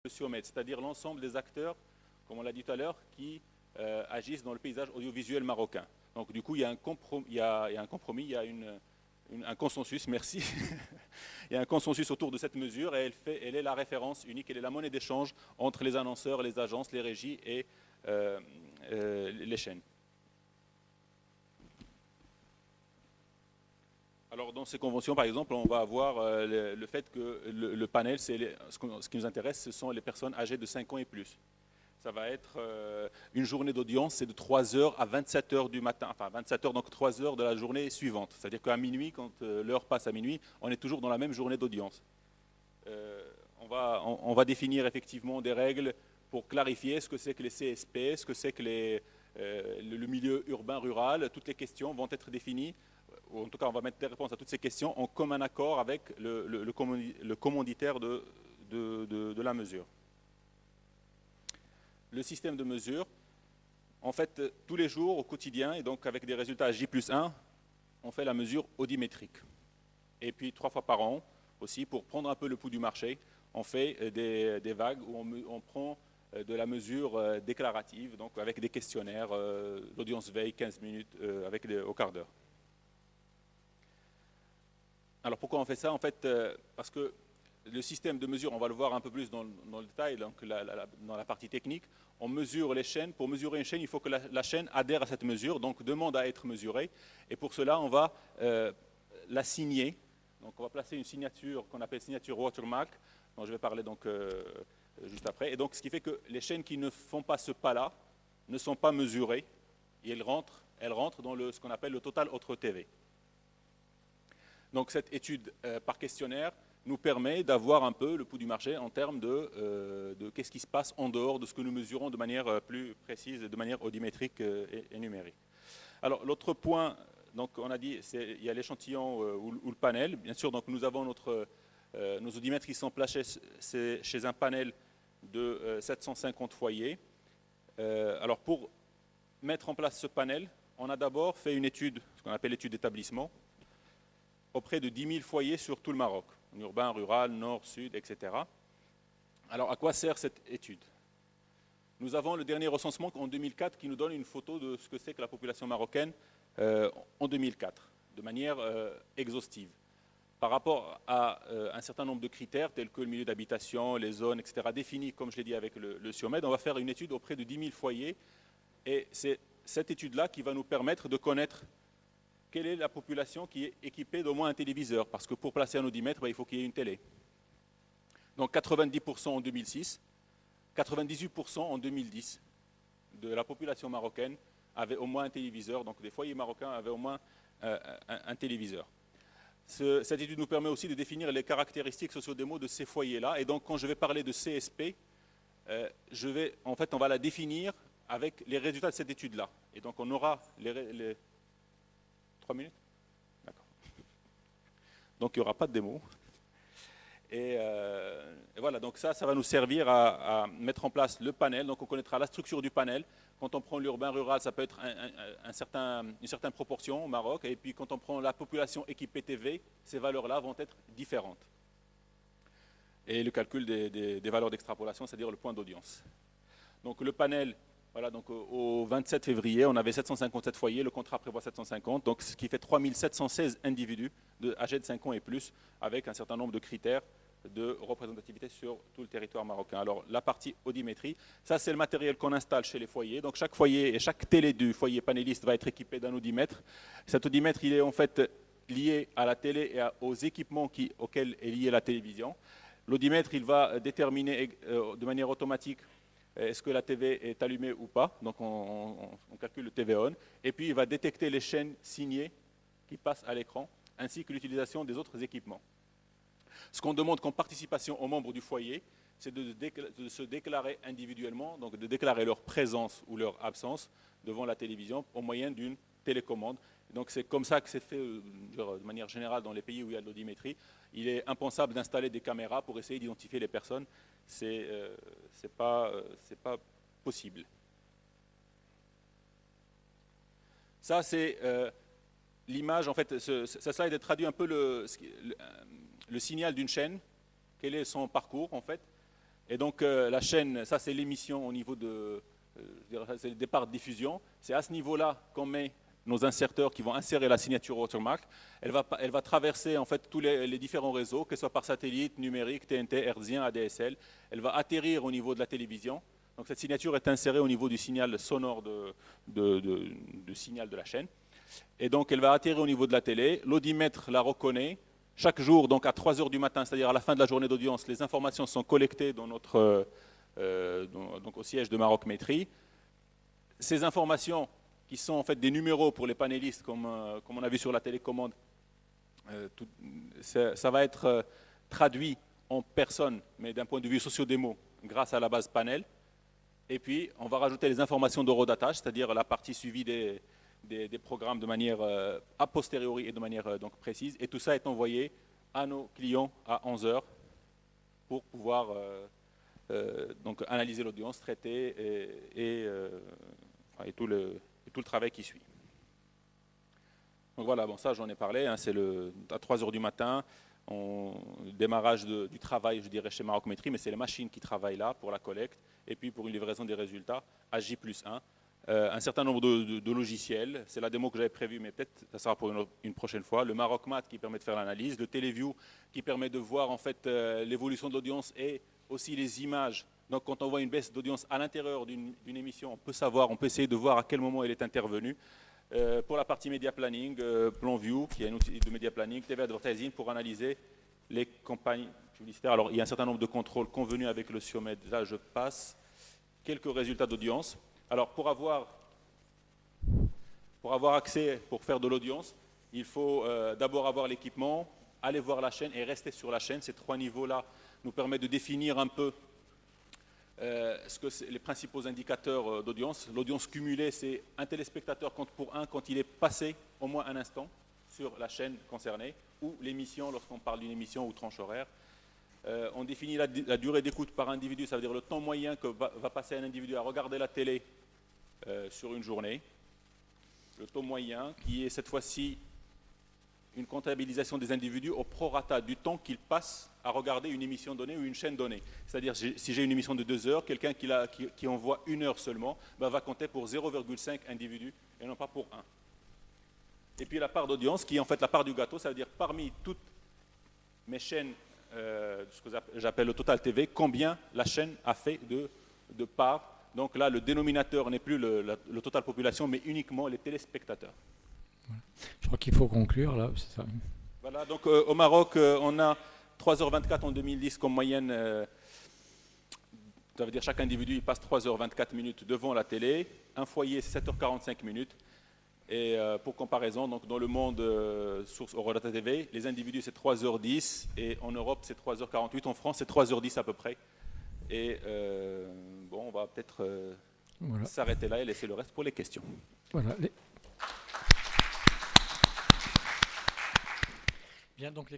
le SIOMED, c'est-à-dire l'ensemble des acteurs, comme on l'a dit tout à l'heure, qui agissent dans le paysage audiovisuel marocain. Donc du coup, il y a un compromis, il y a un consensus, merci. Il y a un consensus autour de cette mesure et elle est la référence unique, elle est la monnaie d'échange entre les annonceurs, les agences, les régies et les chaînes. Alors dans ces conventions, par exemple, on va avoir le fait que le panel, ce qui nous intéresse, ce sont les personnes âgées de 5 ans et plus. Ça va être une journée d'audience, c'est de 3 heures à 27 heures du matin, enfin 27 heures, donc 3 heures de la journée suivante. C'est-à-dire qu'à minuit, quand l'heure passe à minuit, on est toujours dans la même journée d'audience. On va définir effectivement des règles pour clarifier ce que c'est que les CSP, ce que c'est que le milieu urbain-rural. Toutes les questions vont être définies, ou en tout cas on va mettre des réponses à toutes ces questions en commun accord avec le commanditaire de la mesure. Le système de mesure, en fait, tous les jours, au quotidien, et donc avec des résultats J+1, on fait la mesure audimétrique. Et puis 3 fois par an, aussi, pour prendre un peu le pouls du marché, on fait des vagues où on prend de la mesure déclarative, donc avec des questionnaires, l'audience veille 15 minutes au quart d'heure. Alors pourquoi on fait ça? En fait, parce que le système de mesure, on va le voir un peu plus dans le détail, donc dans la partie technique, on mesure les chaînes. Pour mesurer une chaîne, il faut que la chaîne adhère à cette mesure, donc demande à être mesurée. Et pour cela, on va la signer. Donc on va placer une signature qu'on appelle signature watermark, dont je vais parler donc juste après. Et donc ce qui fait que les chaînes qui ne font pas ce pas-là ne sont pas mesurées, et elles rentrent dans ce qu'on appelle le total autre TV. Donc cette étude par questionnaire nous permet d'avoir un peu le pouls du marché en termes de qu'est-ce qui se passe en dehors de ce que nous mesurons de manière plus précise, de manière audimétrique et numérique. Alors l'autre point, donc on a dit, il y a l'échantillon ou le panel. Bien sûr, donc nous avons nos audimètres qui sont placés chez un panel de 750 foyers. Alors pour mettre en place ce panel, on a d'abord fait une étude, ce qu'on appelle l'étude d'établissement, auprès de 10 000 foyers sur tout le Maroc, urbain, rural, nord, sud, etc. Alors, à quoi sert cette étude? Nous avons le dernier recensement en 2004 qui nous donne une photo de ce que c'est que la population marocaine en 2004, de manière exhaustive. Par rapport à un certain nombre de critères, tels que le milieu d'habitation, les zones, etc., définis, comme je l'ai dit avec le SIOMED, on va faire une étude auprès de 10 000 foyers. Et c'est cette étude-là qui va nous permettre de connaître quelle est la population qui est équipée d'au moins un téléviseur, parce que pour placer un audimètre, il faut qu'il y ait une télé. Donc 90% en 2006, 98% en 2010 de la population marocaine avait au moins un téléviseur, donc des foyers marocains avaient au moins un téléviseur. Cette étude nous permet aussi de définir les caractéristiques sociodémo de ces foyers-là, et donc quand je vais parler de CSP, en fait on va la définir avec les résultats de cette étude-là. Et donc on aura les 3 minutes? D'accord. Donc il n'y aura pas de démo. Et voilà, donc ça va nous servir à mettre en place le panel. Donc on connaîtra la structure du panel. Quand on prend l'urbain rural, ça peut être une certaine proportion au Maroc. Et puis quand on prend la population équipée TV, ces valeurs-là vont être différentes. Et le calcul des valeurs d'extrapolation, c'est-à-dire le point d'audience. Donc le panel, voilà, donc au 27 février, on avait 757 foyers, le contrat prévoit 750, donc ce qui fait 3716 individus âgés de 5 ans et plus, avec un certain nombre de critères de représentativité sur tout le territoire marocain. Alors la partie audimétrie, ça c'est le matériel qu'on installe chez les foyers. Donc chaque foyer et chaque télé du foyer panéliste va être équipé d'un audimètre. Cet audimètre, il est en fait lié à la télé et aux équipements auxquels est liée la télévision. L'audimètre, il va déterminer de manière automatique est-ce que la TV est allumée ou pas. Donc on calcule le TV on. Et puis il va détecter les chaînes signées qui passent à l'écran, ainsi que l'utilisation des autres équipements. Ce qu'on demande comme participation aux membres du foyer, c'est de se déclarer individuellement, donc de déclarer leur présence ou leur absence devant la télévision au moyen d'une télécommande. Donc c'est comme ça que c'est fait de manière générale dans les pays où il y a de l'audimétrie. Il est impensable d'installer des caméras pour essayer d'identifier les personnes. C'est pas possible. Ça c'est l'image, en fait, ce slide traduit un peu le signal d'une chaîne, quel est son parcours en fait. Et donc la chaîne, ça c'est l'émission au niveau de, je dirais, c'est le départ de diffusion. C'est à ce niveau-là qu'on met nos inserteurs qui vont insérer la signature watermark. Elle va traverser en fait tous les différents réseaux, que ce soit par satellite, numérique, TNT, hertzien, ADSL. Elle va atterrir au niveau de la télévision. Donc cette signature est insérée au niveau du signal sonore du signal de la chaîne. Et donc elle va atterrir au niveau de la télé. L'audimètre la reconnaît. Chaque jour, donc à 3 heures du matin, c'est-à-dire à la fin de la journée d'audience, les informations sont collectées dans notre, donc au siège de Maroc Métrie. Ces informations, qui sont en fait des numéros pour les panélistes, comme on a vu sur la télécommande, ça va être traduit en personnes, mais d'un point de vue socio-démo, grâce à la base panel. Et puis, on va rajouter les informations d'horodatage, c'est-à-dire la partie suivie des programmes de manière a posteriori et de manière donc précise. Et tout ça est envoyé à nos clients à 11 heures pour pouvoir donc analyser l'audience, traiter et tout le travail qui suit. Donc voilà, bon, ça j'en ai parlé, hein, c'est à 3 heures du matin, démarrage du travail, je dirais, chez Maroc Métrie, mais c'est les machines qui travaillent là pour la collecte et puis pour une livraison des résultats à J+1. Un certain nombre de logiciels, c'est la démo que j'avais prévue, mais peut-être ça sera pour une prochaine fois. Le Maroc Math qui permet de faire l'analyse, le Téléview qui permet de voir en fait l'évolution de l'audience et aussi les images. Donc quand on voit une baisse d'audience à l'intérieur d'une émission, on peut essayer de voir à quel moment elle est intervenue. Pour la partie Media Planning, PlanView, qui est un outil de Media Planning, TV Advertising pour analyser les campagnes publicitaires. Alors il y a un certain nombre de contrôles convenus avec le SIOMED. Là je passe quelques résultats d'audience. Alors pour avoir accès, pour faire de l'audience, il faut d'abord avoir l'équipement, aller voir la chaîne et rester sur la chaîne. Ces 3 niveaux-là nous permettent de définir un peu les principaux indicateurs d'audience. L'audience cumulée, c'est un téléspectateur compte pour un quand il est passé au moins un instant sur la chaîne concernée, ou l'émission, lorsqu'on parle d'une émission ou tranche horaire. On définit la durée d'écoute par individu, ça veut dire le temps moyen que va passer un individu à regarder la télé sur une journée. Le taux moyen, qui est cette fois-ci une comptabilisation des individus au prorata du temps qu'ils passent à regarder une émission donnée ou une chaîne donnée. C'est-à-dire, si j'ai une émission de 2 heures, quelqu'un qui envoie 1 heure seulement va compter pour 0,5 individus et non pas pour 1. Et puis la part d'audience, qui est en fait la part du gâteau, ça veut dire parmi toutes mes chaînes, ce que j'appelle le Total TV, combien la chaîne a fait de parts. Donc là, le dénominateur n'est plus le total population, mais uniquement les téléspectateurs. Voilà. Je crois qu'il faut conclure là, c'est ça. Voilà, donc au Maroc, on a 3h24 en 2010 comme moyenne. Ça veut dire chaque individu il passe 3h24 minutes devant la télé. Un foyer, c'est 7h45 minutes. Et pour comparaison, donc dans le monde source Eurodata TV, les individus c'est 3h10 et en Europe c'est 3h48. En France c'est 3h10 à peu près. Et bon, on va peut-être voilà, s'arrêter là et laisser le reste pour les questions. Voilà. Bien, donc les